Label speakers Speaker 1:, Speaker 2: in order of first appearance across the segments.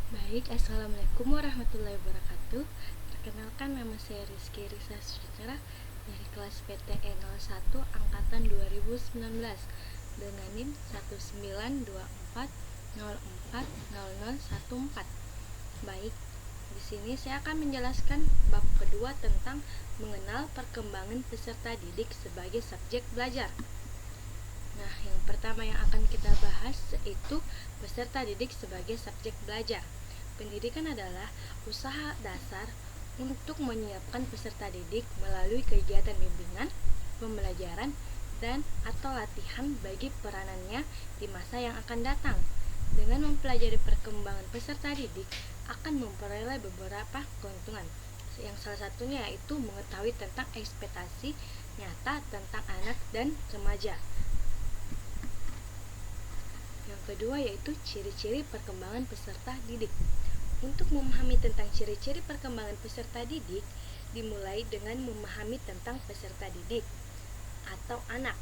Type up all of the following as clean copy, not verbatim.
Speaker 1: Baik, Assalamualaikum warahmatullahi wabarakatuh. Perkenalkan, nama saya Rizky Risa Sucara dari kelas PTE 01 Angkatan 2019 dengan NIM 192404014. Baik, di sini saya akan menjelaskan bab kedua tentang mengenal perkembangan peserta didik sebagai subjek belajar. Nah, yang pertama yang akan kita bahas yaitu peserta didik sebagai subjek belajar. Pendidikan adalah usaha dasar untuk menyiapkan peserta didik melalui kegiatan bimbingan, pembelajaran, dan atau latihan bagi peranannya di masa yang akan datang. Dengan mempelajari perkembangan peserta didik akan memperoleh beberapa keuntungan. Yang salah satunya yaitu mengetahui tentang ekspektasi nyata tentang anak dan remaja. Yang kedua yaitu ciri-ciri perkembangan peserta didik. Untuk memahami tentang ciri-ciri perkembangan peserta didik, dimulai dengan memahami tentang peserta didik atau anak.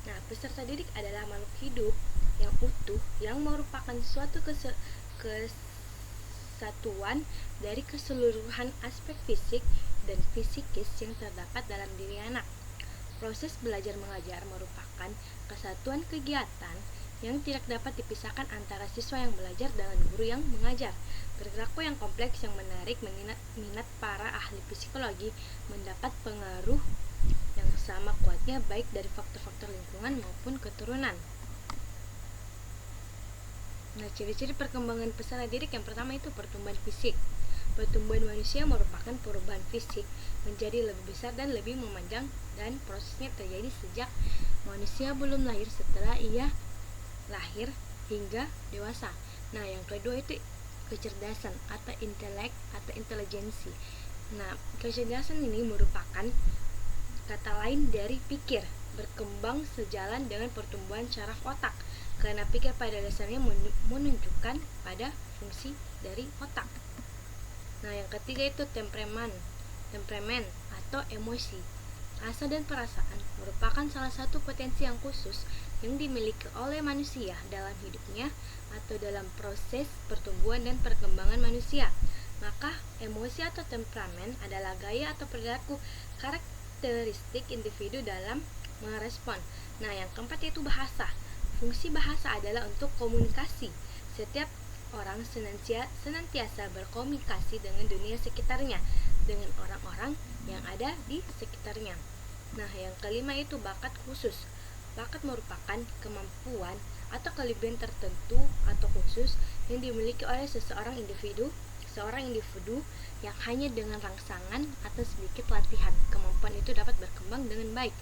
Speaker 1: Nah, peserta didik adalah makhluk hidup yang utuh yang merupakan suatu kesatuan dari keseluruhan aspek fisik dan psikis yang terdapat dalam diri anak. Proses belajar mengajar merupakan kesatuan kegiatan yang tidak dapat dipisahkan antara siswa yang belajar dengan guru yang mengajar. Perilaku yang kompleks yang menarik minat para ahli psikologi mendapat pengaruh yang sama kuatnya baik dari faktor-faktor lingkungan maupun keturunan. Nah, ciri-ciri perkembangan peserta didik yang pertama itu pertumbuhan fisik. Pertumbuhan manusia merupakan perubahan fisik menjadi lebih besar dan lebih memanjang, dan prosesnya terjadi sejak manusia belum lahir setelah ia lahir hingga dewasa. Nah, yang kedua itu kecerdasan atau intelek atau intelijensi. Nah, kecerdasan ini merupakan kata lain dari pikir, berkembang sejalan dengan pertumbuhan saraf otak. Karena pikir pada dasarnya menunjukkan pada fungsi dari otak. Nah, yang ketiga itu temperamen atau emosi. Rasa dan perasaan merupakan salah satu potensi yang khusus yang dimiliki oleh manusia dalam hidupnya atau dalam proses pertumbuhan dan perkembangan manusia. Maka, emosi atau temperamen adalah gaya atau perilaku karakteristik individu dalam merespon. Nah, yang keempat yaitu bahasa. Fungsi bahasa adalah untuk komunikasi. Setiap orang senantiasa berkomunikasi dengan dunia sekitarnya, dengan orang-orang yang ada di sekitarnya. Nah, yang kelima itu bakat khusus. Bakat merupakan kemampuan atau kelebihan tertentu atau khusus yang dimiliki oleh seorang individu yang hanya dengan rangsangan atau sedikit latihan, kemampuan itu dapat berkembang dengan baik.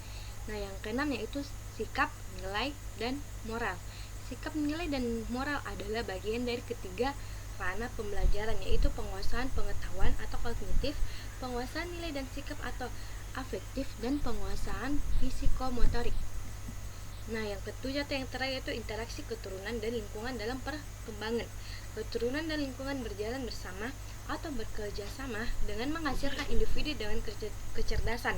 Speaker 1: Nah, yang keenam yaitu sikap, nilai, dan moral. Sikap, nilai, dan moral adalah bagian dari ketiga ranah pembelajaran, yaitu penguasaan pengetahuan atau kognitif, penguasaan nilai dan sikap atau afektif, dan penguasaan psikomotorik. Nah, yang ketujuh atau yang terakhir itu interaksi keturunan dan lingkungan dalam perkembangan. Keturunan dan lingkungan berjalan bersama atau bekerja sama dengan menghasilkan individu dengan kecerdasan,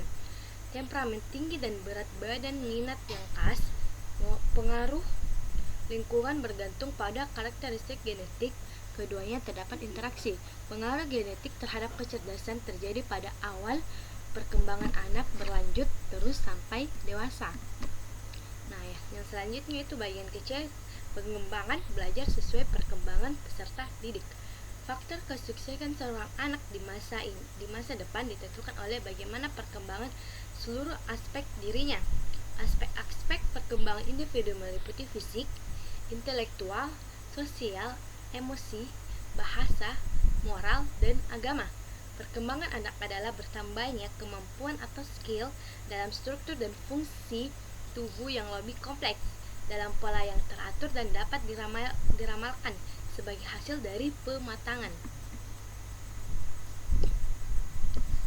Speaker 1: temperamen tinggi dan berat badan, minat yang khas. Pengaruh lingkungan bergantung pada karakteristik genetik. Keduanya terdapat interaksi. Pengaruh genetik terhadap kecerdasan terjadi pada awal perkembangan anak, berlanjut terus sampai dewasa. Nah, yang selanjutnya itu bagian kecil pengembangan belajar sesuai perkembangan peserta didik. Faktor kesuksesan seorang anak di masa depan ditentukan oleh bagaimana perkembangan seluruh aspek dirinya. Aspek-aspek perkembangan individu meliputi fisik, intelektual, sosial, emosi, bahasa, moral, dan agama. Perkembangan anak adalah bertambahnya kemampuan atau skill dalam struktur dan fungsi tubuh yang lebih kompleks dalam pola yang teratur dan dapat diramalkan sebagai hasil dari pematangan.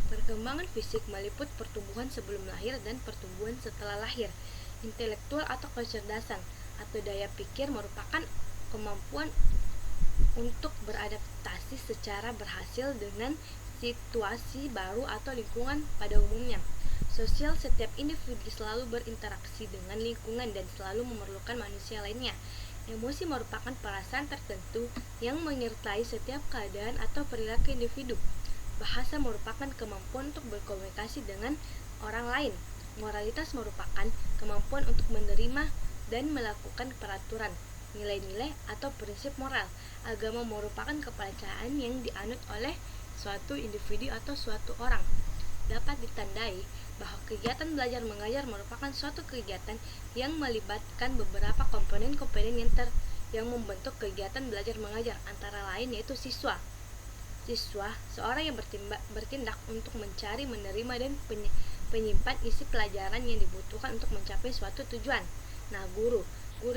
Speaker 1: Perkembangan fisik meliput pertumbuhan sebelum lahir dan pertumbuhan setelah lahir. Intelektual atau kecerdasan atau daya pikir merupakan kemampuan untuk beradaptasi secara berhasil dengan situasi baru atau lingkungan pada umumnya. Sosial, setiap individu selalu berinteraksi dengan lingkungan dan selalu memerlukan manusia lainnya. Emosi merupakan perasaan tertentu yang menyertai setiap keadaan atau perilaku individu. Bahasa merupakan kemampuan untuk berkomunikasi dengan orang lain. Moralitas merupakan kemampuan untuk menerima dan melakukan peraturan, nilai-nilai atau prinsip moral. Agama merupakan kepercayaan yang dianut oleh suatu individu atau suatu orang. Dapat ditandai bahwa kegiatan belajar mengajar merupakan suatu kegiatan yang melibatkan beberapa komponen-komponen yang membentuk kegiatan belajar mengajar, antara lain yaitu siswa. Siswa, seorang yang bertindak untuk mencari, menerima, dan penyimpan isi pelajaran yang dibutuhkan untuk mencapai suatu tujuan. Nah, guru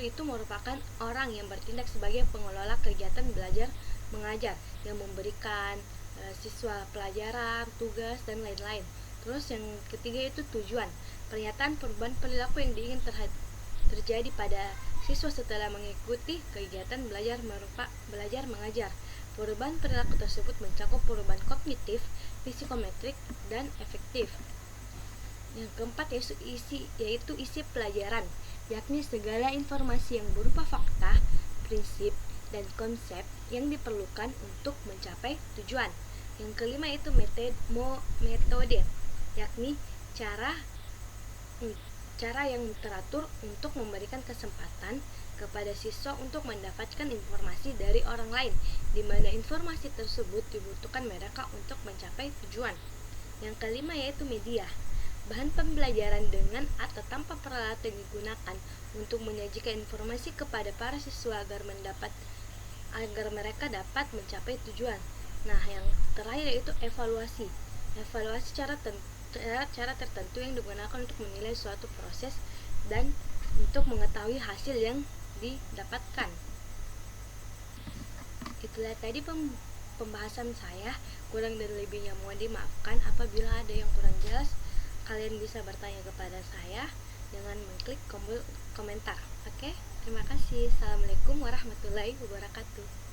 Speaker 1: itu merupakan orang yang bertindak sebagai pengelola kegiatan belajar mengajar yang memberikan siswa pelajaran, tugas, dan lain-lain. Terus yang ketiga itu tujuan. Pernyataan perubahan perilaku yang diingin terjadi pada siswa setelah mengikuti kegiatan belajar mengajar. Perubahan perilaku tersebut mencakup perubahan kognitif, psikometrik, dan efektif. Yang keempat yaitu isi pelajaran, yakni segala informasi yang berupa fakta, prinsip, dan konsep yang diperlukan untuk mencapai tujuan. Yang kelima itu metode, yakni cara yang teratur untuk memberikan kesempatan kepada siswa untuk mendapatkan informasi dari orang lain, di mana informasi tersebut dibutuhkan mereka untuk mencapai tujuan. Yang kelima yaitu media, bahan pembelajaran dengan atau tanpa peralatan digunakan untuk menyajikan informasi kepada para siswa agar mereka dapat mencapai tujuan. Nah, yang terakhir yaitu evaluasi. Evaluasi cara tertentu yang digunakan untuk menilai suatu proses dan untuk mengetahui hasil yang didapatkan. Itulah tadi pembahasan saya. Kurang dan lebihnya mohon dimaafkan. Apabila ada yang kurang jelas, kalian bisa bertanya kepada saya dengan mengklik komentar. Oke? Terima kasih. Assalamualaikum warahmatullahi wabarakatuh.